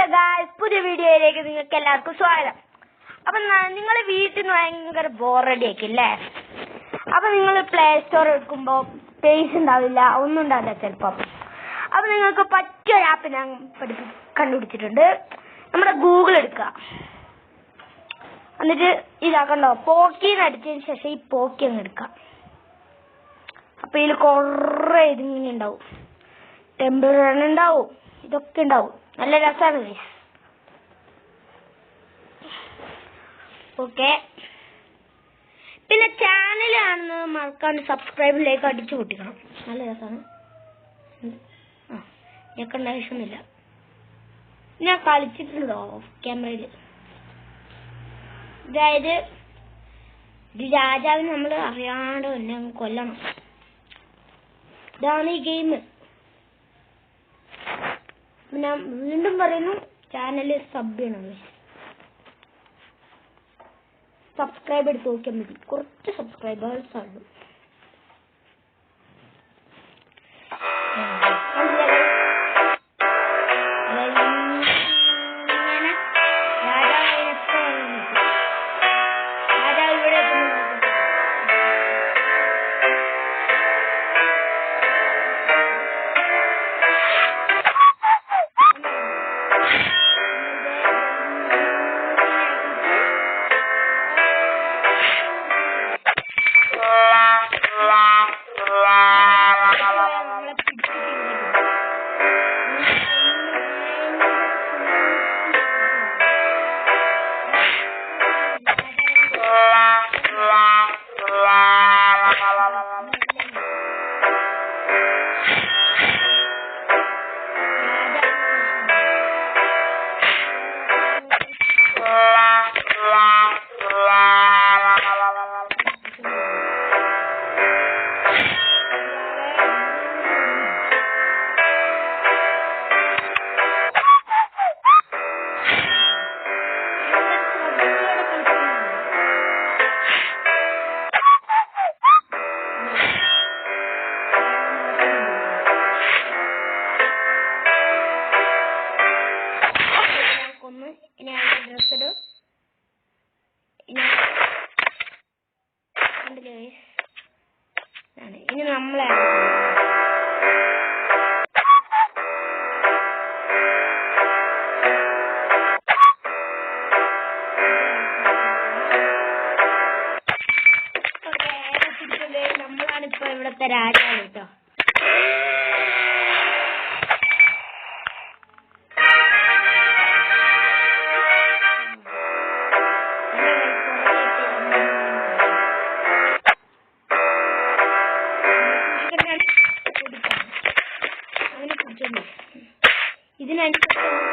Hello guys, പുതിയ വീഡിയോയിലേക്ക് നിങ്ങൾക്ക് എല്ലാവർക്കും സ്വാഗതം. അപ്പൊ നിങ്ങൾ വീട്ടിൽ നിന്ന് ഭയങ്കര ബോറടി ആക്കില്ലേ? അപ്പൊ നിങ്ങൾ പ്ലേ സ്റ്റോർ എടുക്കുമ്പോ സ്പേസ് ഉണ്ടാവില്ല, ഒന്നും ഉണ്ടാവില്ല ചിലപ്പം. അപ്പൊ നിങ്ങൾക്ക് പറ്റിയ ആപ്പ് ഞാൻ കണ്ടുപിടിച്ചിട്ടുണ്ട്. നമ്മുടെ ഗൂഗിൾ എടുക്കുക, എന്നിട്ട് ഇതാക്കണ്ടോ പോക്കിന്ന് അടിച്ചതിന് ശേഷം ഈ പോക്കി അങ്ങ് എടുക്കാം. അപ്പൊ ഇതിൽ കൊറേ ഇതിങ്ങനെ ഉണ്ടാവും, ടെമ്പിൾ റൺ ഉണ്ടാവും, ഇതൊക്കെ ഉണ്ടാവും. നല്ല രസമാണ് ഗൈസ്. ഓക്കെ, പിന്നെ ചാനൽ കാണുന്നത് മറക്കാണ്ട് സബ്സ്ക്രൈബിലേക്ക് അടിച്ചു പൊട്ടിക്കണം. നല്ല രസമാണ്. ഞെക്കേണ്ട ആവശ്യമൊന്നുമില്ല. ഞാൻ കളിച്ചിട്ടുണ്ടോ ഓഫ് ക്യാമറയിൽ. അതായത് ഒരു രാജാവിന് നമ്മൾ അറിയാണ്ട് തന്നെ കൊല്ലണം. ഇതാണ് ഈ ഗെയിം. ഞാൻ വീണ്ടും പറയുന്നു, ചാനല് സബ് ചെയ്യണം. സബ്സ്ക്രൈബ് എടുത്ത് നോക്കിയാൽ മതി, കുറച്ച് സബ്സ്ക്രൈബേഴ്സ് ആണ്. ഇനി നമ്മളെ നമ്മളാണിപ്പോ ഇവിടത്തെ രാജാവ് കേട്ടോ. ഇതിനനുസരിച്ച്